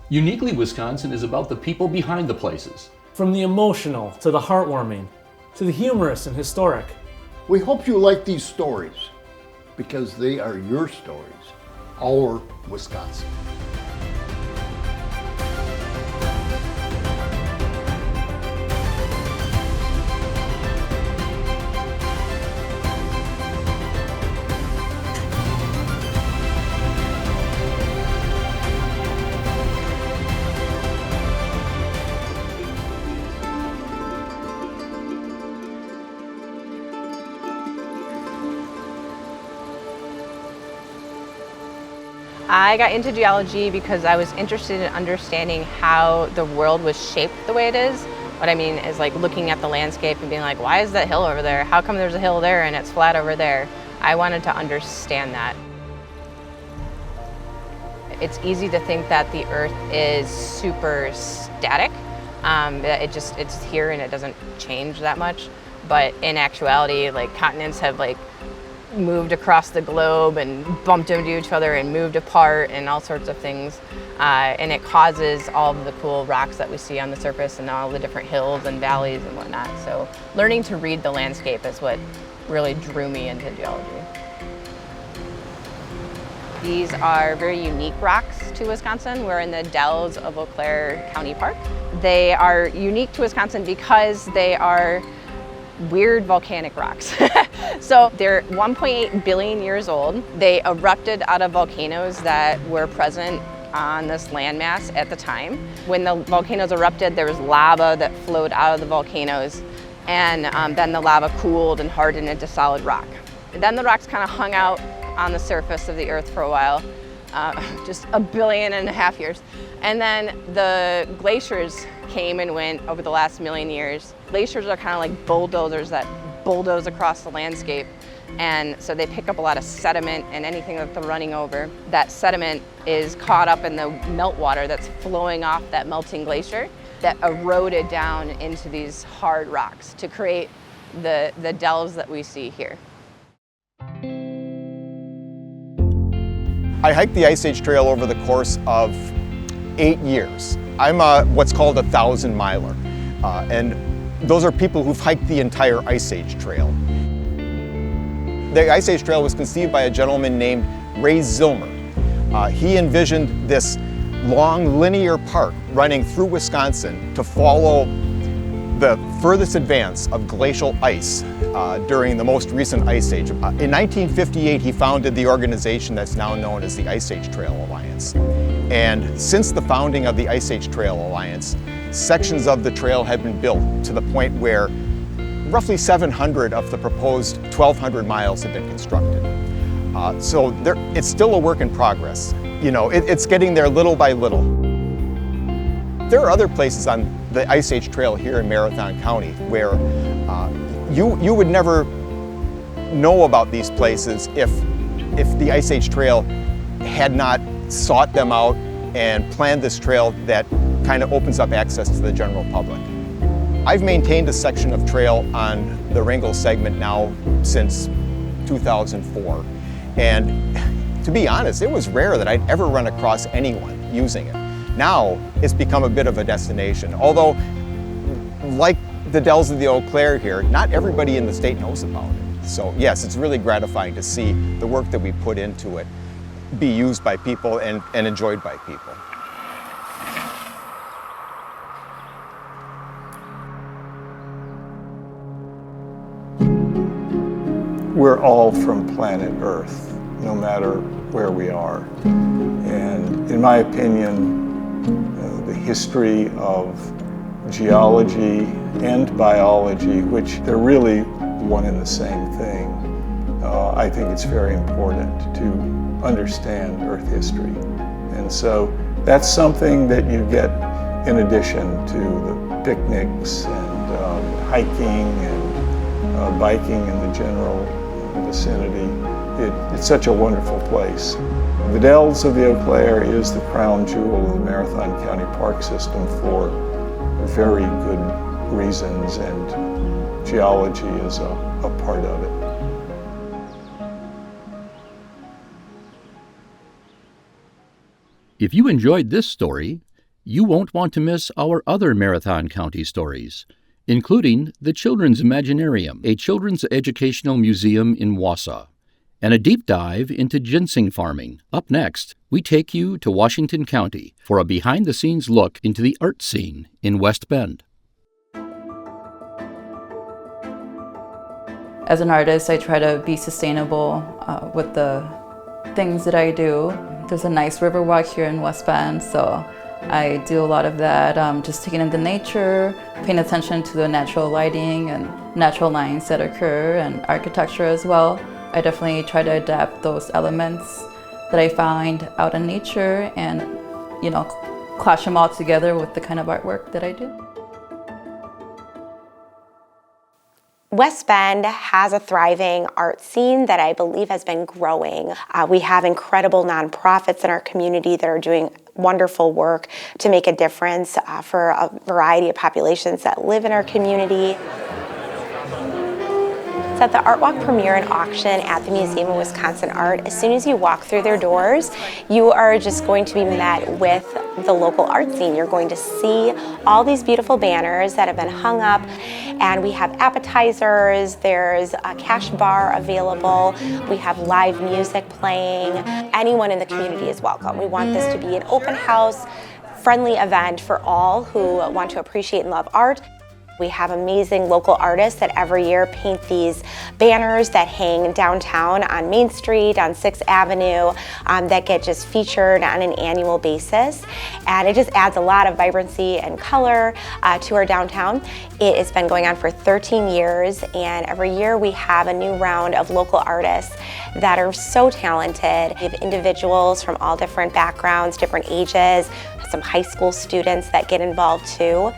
Uniquely Wisconsin is about the people behind the places. From the emotional to the heartwarming, to the humorous and historic. We hope you like these stories because they are your stories, our Wisconsin. I got into geology because I was interested in understanding how the world was shaped the way it is. What I mean is like looking at the landscape and being like, why is that hill over there? How come there's a hill there and it's flat over there? I wanted to understand that. It's easy to think that the earth is super static. It's here and it doesn't change that much. But in actuality, like continents have moved across the globe and bumped into each other and moved apart and all sorts of things. And it causes all of the cool rocks that we see on the surface and all the different hills and valleys and whatnot. So learning to read the landscape is what really drew me into geology. These are very unique rocks to Wisconsin. We're in the Dells of Eau Claire County Park. They are unique to Wisconsin because they are weird volcanic rocks. So they're 1.8 billion years old. They erupted out of volcanoes that were present on this landmass at the time. When the volcanoes erupted, there was lava that flowed out of the volcanoes, and then the lava cooled and hardened into solid rock. Then the rocks kind of hung out on the surface of the earth for a while, just 1.5 billion years. And then the glaciers came and went over the last million years. Glaciers are kind of like bulldozers that bulldoze across the landscape. And so they pick up a lot of sediment and anything that they're running over. That sediment is caught up in the meltwater that's flowing off that melting glacier that eroded down into these hard rocks to create the dells that we see here. I hiked the Ice Age Trail over the course of 8 years. I'm what's called a 1,000-miler, and those are people who've hiked the entire Ice Age Trail. The Ice Age Trail was conceived by a gentleman named Ray Zillmer. He envisioned this long linear park running through Wisconsin to follow the furthest advance of glacial ice during the most recent Ice Age. In 1958, he founded the organization that's now known as the Ice Age Trail Alliance. And since the founding of the Ice Age Trail Alliance, sections of the trail have been built to the point where roughly 700 of the proposed 1,200 miles have been constructed. So it's still a work in progress. You know, it's getting there little by little. There are other places on the Ice Age Trail here in Marathon County where you would never know about these places if the Ice Age Trail had not sought them out and planned this trail that kind of opens up access to the general public. I've maintained a section of trail on the Ringel segment now since 2004. And to be honest, it was rare that I'd ever run across anyone using it. Now it's become a bit of a destination. Although, like the Dells of the Eau Claire here, not everybody in the state knows about it. So yes, it's really gratifying to see the work that we put into it be used by people and enjoyed by people. We're all from planet Earth, no matter where we are. And in my opinion, the history of geology and biology, which they're really one and the same thing, I think it's very important to understand Earth history. And so that's something that you get in addition to the picnics and hiking and biking in the general vicinity. It's such a wonderful place. The Dells of the Eau Claire is the crown jewel of the Marathon County Park System for very good reasons, and geology is a part of it. If you enjoyed this story, You won't want to miss our other Marathon County stories, including the Children's Imaginarium, a children's educational museum in Wausau, and a deep dive into ginseng farming. Up next, we take you to Washington County for a behind-the-scenes look into the art scene in West Bend. As an artist, I try to be sustainable with the things that I do. There's a nice river walk here in West Bend, so I do a lot of that, just taking in the nature, paying attention to the natural lighting and natural lines that occur, and architecture as well. I definitely try to adapt those elements that I find out in nature and, clash them all together with the kind of artwork that I do. West Bend has a thriving art scene that I believe has been growing. We have incredible nonprofits in our community that are doing wonderful work to make a difference for a variety of populations that live in our community. It's at the Art Walk premiere and auction at the Museum of Wisconsin Art. As soon as you walk through their doors, you are just going to be met with the local art scene. You're going to see all these beautiful banners that have been hung up, and we have appetizers, there's a cash bar available, we have live music playing. Anyone in the community is welcome. We want this to be an open house, friendly event for all who want to appreciate and love art. We have amazing local artists that every year paint these banners that hang downtown on Main Street, on 6th Avenue, that get just featured on an annual basis. And it just adds a lot of vibrancy and color to our downtown. It has been going on for 13 years, and every year we have a new round of local artists that are so talented. We have individuals from all different backgrounds, different ages, some high school students that get involved too.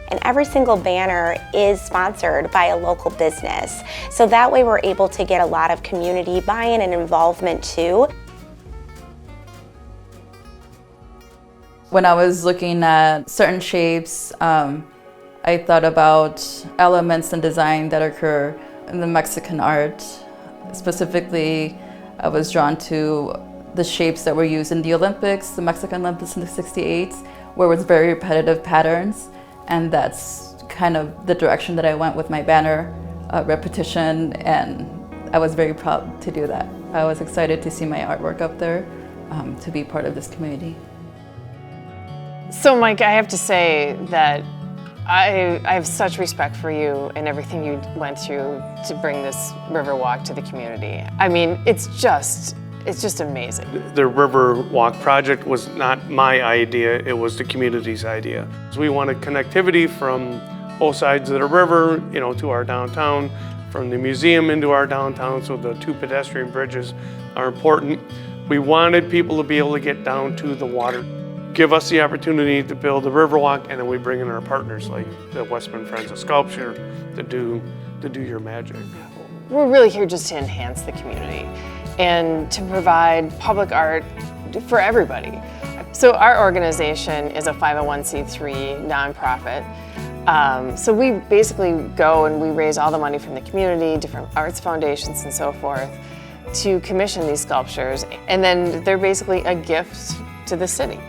And every single banner is sponsored by a local business. So that way we're able to get a lot of community buy-in and involvement too. When I was looking at certain shapes, I thought about elements and design that occur in the Mexican art. Specifically, I was drawn to the shapes that were used in the Olympics, the Mexican Olympics in the 68, where it was very repetitive patterns. And that's kind of the direction that I went with my banner, repetition, and I was very proud to do that. I was excited to see my artwork up there, to be part of this community. So Mike, I have to say that I have such respect for you and everything you went through to bring this river walk to the community. I mean, it's just amazing. The River Walk project was not my idea, it was the community's idea. So we wanted connectivity from both sides of the river, to our downtown, from the museum into our downtown, so the 2 pedestrian bridges are important. We wanted people to be able to get down to the water. Give us the opportunity to build the river walk, and then we bring in our partners like the West Bend Friends of Sculpture to do your magic. We're really here just to enhance the community and to provide public art for everybody. So our organization is a 501c3 nonprofit. So we basically go and we raise all the money from the community, different arts foundations and so forth, to commission these sculptures, and then they're basically a gift to the city.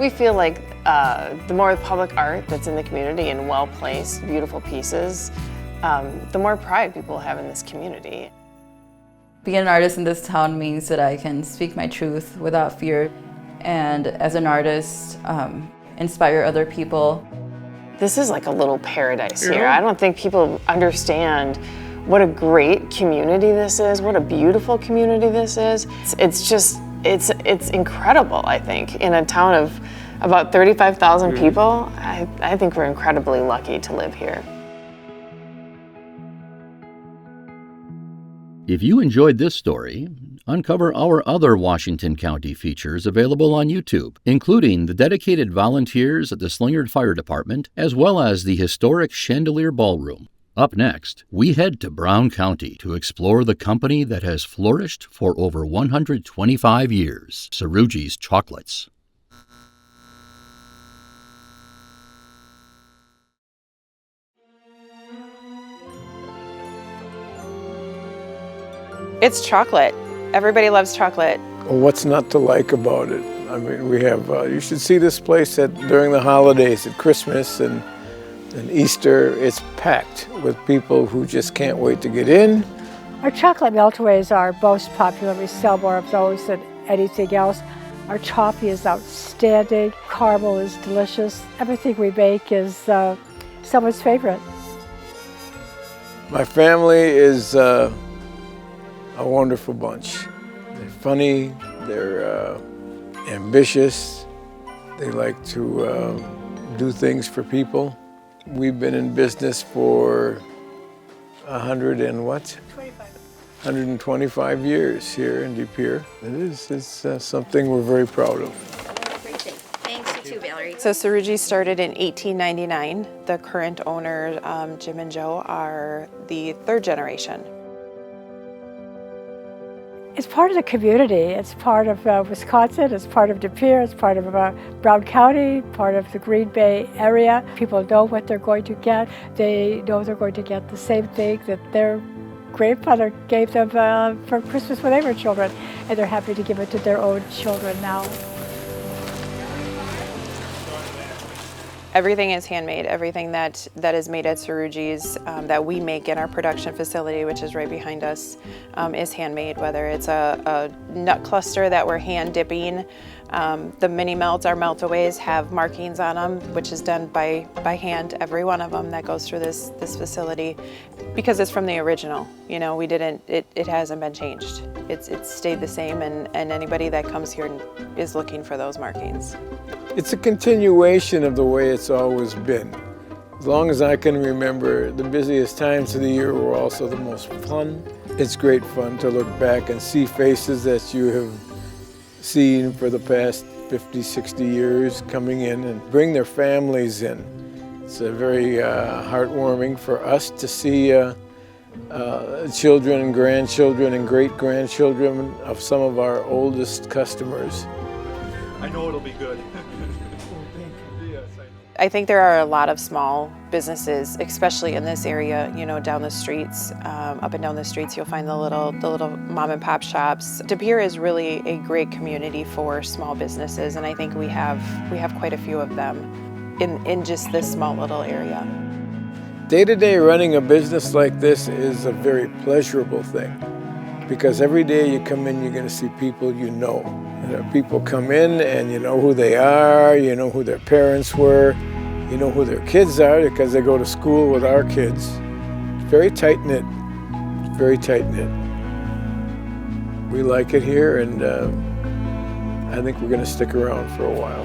We feel like the more public art that's in the community and well-placed, beautiful pieces, the more pride people have in this community. Being an artist in this town means that I can speak my truth without fear, and as an artist, inspire other people. This is like a little paradise here. I don't think people understand what a great community this is, what a beautiful community this is. It's incredible, I think. In a town of about 35,000 people, I think we're incredibly lucky to live here. If you enjoyed this story, uncover our other Washington County features available on YouTube, including the dedicated volunteers at the Slingard Fire Department, as well as the historic Chandelier Ballroom. Up next, we head to Brown County to explore the company that has flourished for over 125 years, Seroogy's Chocolates. It's chocolate. Everybody loves chocolate. What's not to like about it? I mean, we have, you should see this place during the holidays, at Christmas and Easter. It's packed with people who just can't wait to get in. Our chocolate meltaways are most popular. We sell more of those than anything else. Our toffee is outstanding. Caramel is delicious. Everything we make is someone's favorite. My family is a wonderful bunch. They're funny, they're ambitious, they like to do things for people. We've been in business for 125 years here in De Pere. It's something we're very proud of. Thanks, you too, Valerie. So Seroogy started in 1899. The current owners, Jim and Joe, are the third generation. It's part of the community. It's part of Wisconsin. It's part of De Pere. It's part of Brown County, part of the Green Bay area. People know what they're going to get. They know they're going to get the same thing that their grandfather gave them for Christmas when they were children, and they're happy to give it to their own children now. Everything is handmade. Everything that is made at Seroogy's, that we make in our production facility, which is right behind us, is handmade. Whether it's a nut cluster that we're hand dipping, the mini melts, our meltaways have markings on them, which is done by hand. Every one of them that goes through this facility, because it's from the original. You know, we didn't. It hasn't been changed. It's stayed the same, and anybody that comes here is looking for those markings. It's a continuation of the way it's always been. As long as I can remember, the busiest times of the year were also the most fun. It's great fun to look back and see faces that you have seen for the past 50, 60 years coming in and bring their families in. It's very heartwarming for us to see children and grandchildren and great-grandchildren of some of our oldest customers. I know it'll be good. I think there are a lot of small businesses, especially in this area, you know, down the streets, up and down the streets, you'll find the little mom and pop shops. De Pere is really a great community for small businesses, and I think we have quite a few of them in just this small little area. Day-to-day running a business like this is a very pleasurable thing, because every day you come in, you're going to see people you know. People come in and you know who they are, you know who their parents were, you know who their kids are because they go to school with our kids. It's very tight-knit, very tight-knit. We like it here, and I think we're going to stick around for a while.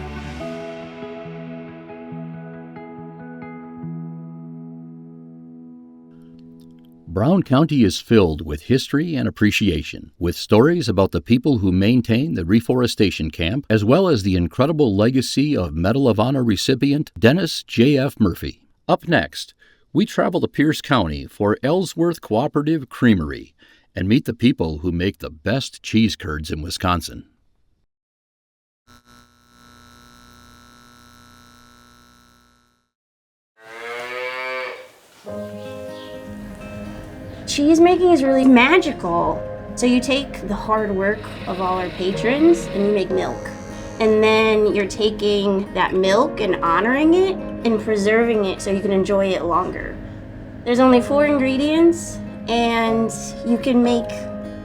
Brown County is filled with history and appreciation, with stories about the people who maintain the reforestation camp, as well as the incredible legacy of Medal of Honor recipient Dennis J.F. Murphy. Up next, we travel to Pierce County for Ellsworth Cooperative Creamery and meet the people who make the best cheese curds in Wisconsin. Cheese making is really magical. So you take the hard work of all our patrons and you make milk. And then you're taking that milk and honoring it and preserving it so you can enjoy it longer. There's only 4 ingredients and you can make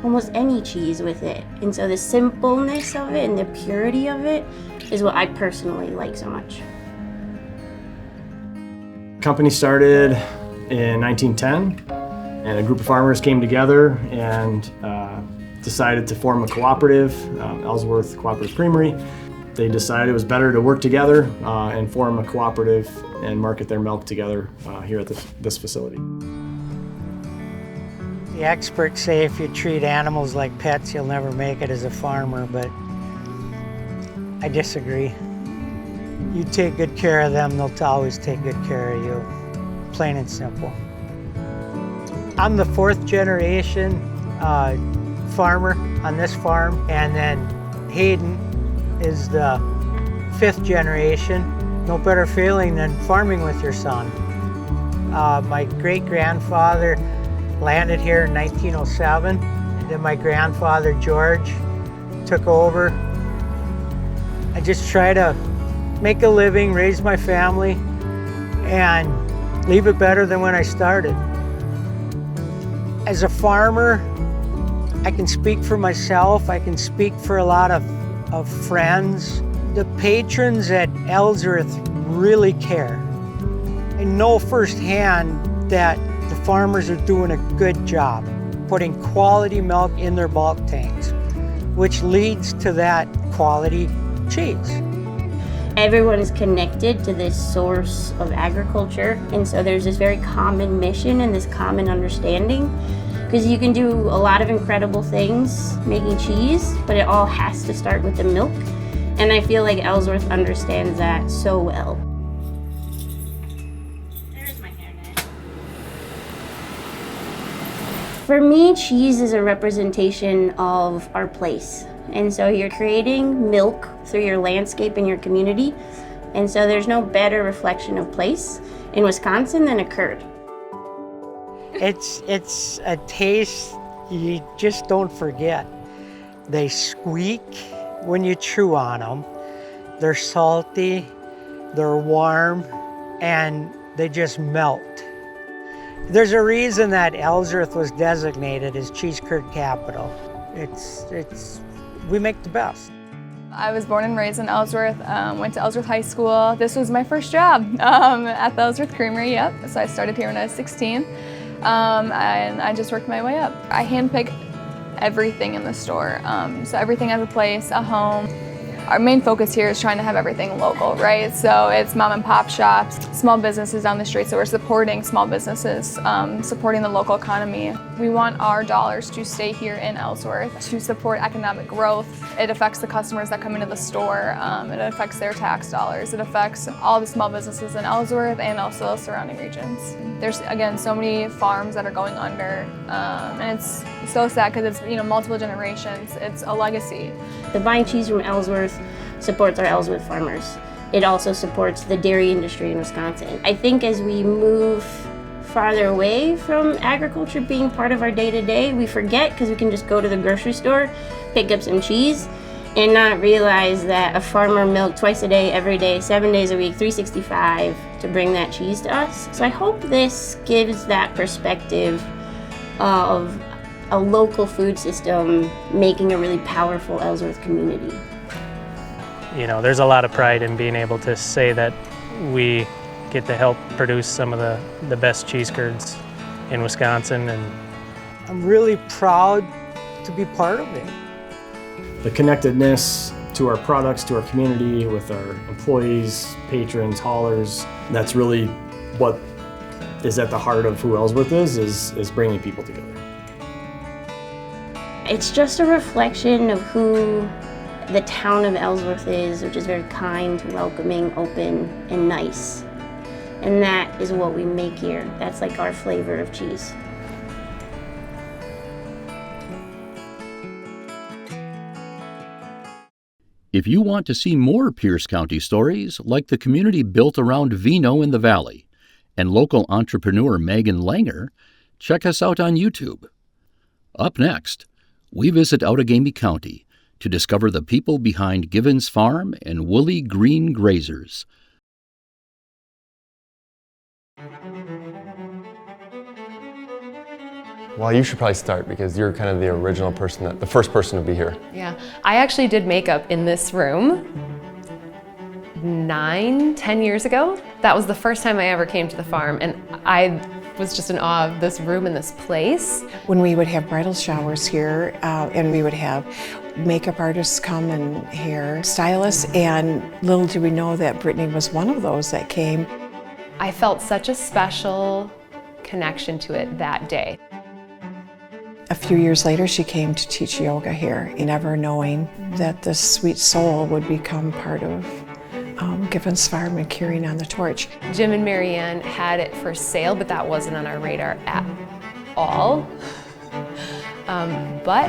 almost any cheese with it. And so the simpleness of it and the purity of it is what I personally like so much. The company started in 1910. And a group of farmers came together and decided to form a cooperative, Ellsworth Cooperative Creamery. They decided it was better to work together and form a cooperative and market their milk together here at this facility. The experts say if you treat animals like pets, you'll never make it as a farmer, but I disagree. You take good care of them, they'll always take good care of you. Plain and simple. I'm the 4th generation farmer on this farm, and then Hayden is the 5th generation. No better feeling than farming with your son. My great-grandfather landed here in 1907. Then my grandfather George took over just try to make a living, raise my family, and leave it better than when I started. As a farmer, I can speak for myself, I can speak for a lot of friends. The patrons at Ellsworth really care. I know firsthand that the farmers are doing a good job putting quality milk in their bulk tanks, which leads to that quality cheese. Everyone is connected to this source of agriculture, and so there's this very common mission and this common understanding, because you can do a lot of incredible things making cheese, but it all has to start with the milk, and I feel like Ellsworth understands that so well. For me, cheese is a representation of our place. And so you're creating milk through your landscape and your community. And so there's no better reflection of place in Wisconsin than a curd. It's a taste you just don't forget. They squeak when you chew on them. They're salty, they're warm, and they just melt. There's a reason that Ellsworth was designated as cheese curd capital. We make the best. I was born and raised in Ellsworth, went to Ellsworth High School. This was my first job at the Ellsworth Creamery, yep. So I started here when I was 16, and I just worked my way up. I handpick everything in the store, so everything has a place, a home. Our main focus here is trying to have everything local, right? So it's mom and pop shops, small businesses down the street, so we're supporting small businesses, supporting the local economy. We want our dollars to stay here in Ellsworth to support economic growth. It affects the customers that come into the store, it affects their tax dollars, it affects all the small businesses in Ellsworth and also surrounding regions. There's, again, so many farms that are going under, and it's so sad because it's multiple generations, it's a legacy. The buying cheese from Ellsworth supports our Ellsworth farmers. It also supports the dairy industry in Wisconsin. I think as we move farther away from agriculture being part of our day-to-day, we forget because we can just go to the grocery store, pick up some cheese, and not realize that a farmer milked twice a day, every day, 7 days a week, 365 to bring that cheese to us. So I hope this gives that perspective of a local food system making a really powerful Ellsworth community. There's a lot of pride in being able to say that we get to help produce some of the best cheese curds in Wisconsin, and I'm really proud to be part of it. The connectedness to our products, to our community, with our employees, patrons, haulers, that's really what is at the heart of who Ellsworth is bringing people together. It's just a reflection of who the town of Ellsworth is, which is very kind, welcoming, open, and nice. And that is what we make here. That's like our flavor of cheese. If you want to see more Pierce County stories like the community built around vino in the valley and local entrepreneur Megan Langer, check us out on YouTube. Up next, we visit Outagamie County to discover the people behind Givens Farm and Woolly Green Grazers. Well, you should probably start because you're kind of the original person, the first person to be here. Yeah, I actually did makeup in this room 9-10 years ago. That was the first time I ever came to the farm, and I was just in awe of this room and this place. When we would have bridal showers here, and we would have makeup artists come and hair stylists, and little did we know that Brittany was one of those that came. I felt such a special connection to it that day. A few years later, she came to teach yoga here, never knowing that this sweet soul would become part of Givens Farm and carrying on the torch. Jim and Marianne had it for sale, but that wasn't on our radar at all. But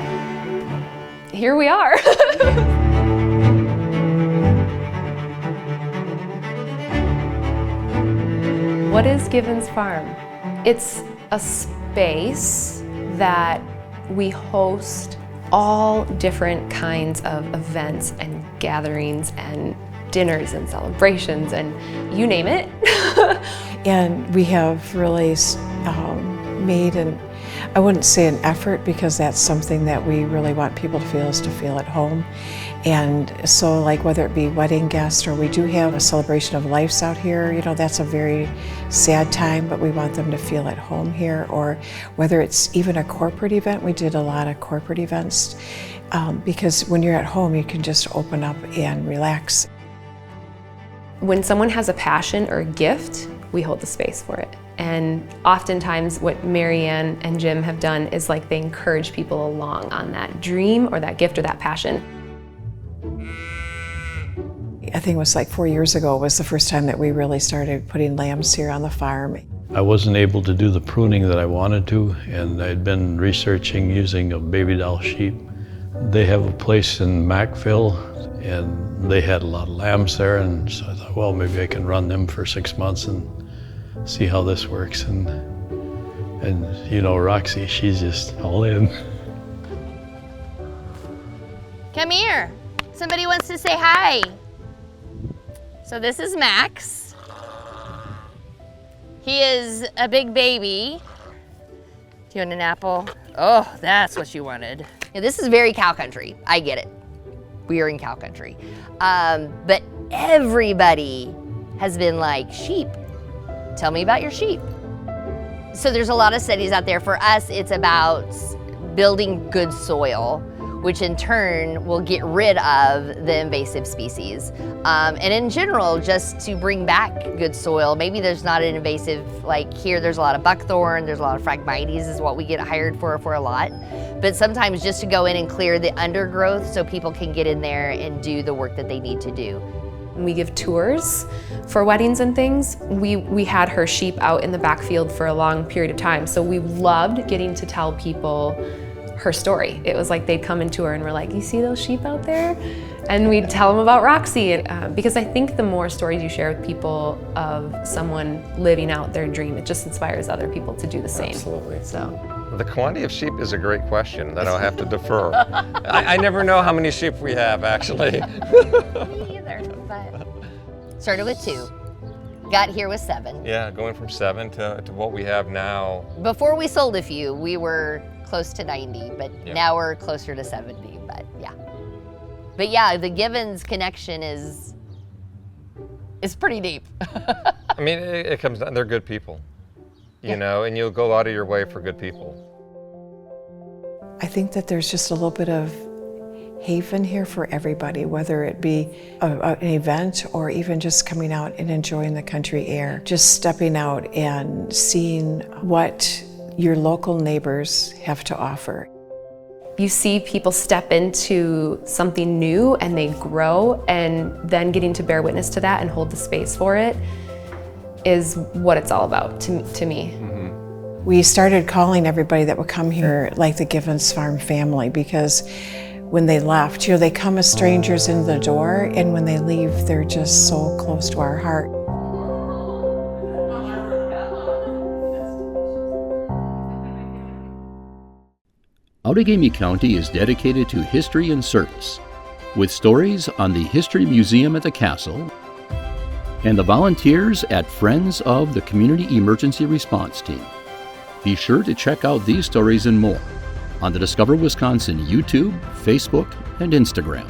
here we are. What is Givens Farm? It's a space that we host all different kinds of events and gatherings and dinners and celebrations and you name it. And we have really made I wouldn't say an effort, because that's something that we really want people to feel, is to feel at home. And so, like, whether it be wedding guests, or we do have a celebration of lives out here, you know, that's a very sad time, but we want them to feel at home here. Or whether it's even a corporate event, we did a lot of corporate events, because when you're at home, you can just open up and relax. When someone has a passion or a gift, we hold the space for it. And oftentimes what Marianne and Jim have done is like they encourage people along on that dream or that gift or that passion. I think it was like 4 years ago was the first time that we really started putting lambs here on the farm. I wasn't able to do the pruning that I wanted to, and I'd been researching using a baby doll sheep. They have a place in Macville, and they had a lot of lambs there, and so I thought, well, maybe I can run them for 6 months and see how this works. And you know, Roxy, she's just all in. Come here. Somebody wants to say hi. So this is Max. He is a big baby. Do you want an apple? Oh, that's what you wanted. Yeah, this is very cow country. I get it. We are in cow country. But everybody has been like, sheep. Tell me about your sheep. So there's a lot of studies out there. For us, it's about building good soil, which in turn will get rid of the invasive species. And in general, just to bring back good soil. Maybe there's not an invasive, like here there's a lot of buckthorn, there's a lot of Phragmites is what we get hired for a lot. But sometimes just to go in and clear the undergrowth so people can get in there and do the work that they need to do. We give tours for weddings and things. We had her sheep out in the backfield for a long period of time, so we loved getting to tell people her story. It was like they'd come into her and we're like, you see those sheep out there? And we'd tell them about Roxy. Because I think the more stories you share with people of someone living out their dream, it just inspires other people to do the same. Absolutely. So. The quantity of sheep is a great question that I'll have to defer. I never know how many sheep we have, actually. Me either, but started with 2. Got here with 7. Yeah, going from 7 to what we have now. Before we sold a few, we were close to 90, but yeah. Now we're closer to 70, but yeah. But yeah, the Givens connection is pretty deep. I mean, it comes down, they're good people, you know, and you'll go out of your way for good people. I think that there's just a little bit of haven here for everybody, whether it be an event or even just coming out and enjoying the country air. Just stepping out and seeing what your local neighbors have to offer. You see people step into something new and they grow, and then getting to bear witness to that and hold the space for it is what it's all about to me. Mm-hmm. We started calling everybody that would come here like the Givens Farm family, because when they left, you know, they come as strangers in the door, and when they leave, they're just so close to our heart. Outagamie County is dedicated to history and service, with stories on the History Museum at the Castle and the volunteers at Friends of the Community Emergency Response Team. Be sure to check out these stories and more on the Discover Wisconsin YouTube, Facebook, and Instagram.